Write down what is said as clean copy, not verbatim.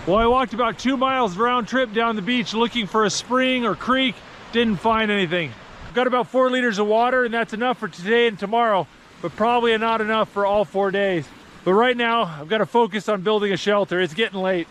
Well, I walked about 2 miles round trip down the beach looking for a spring or creek. Didn't find anything. I've got about 4 liters of water, and that's enough for today and tomorrow, but probably not enough for all 4 days. But right now, I've got to focus on building a shelter. It's getting late.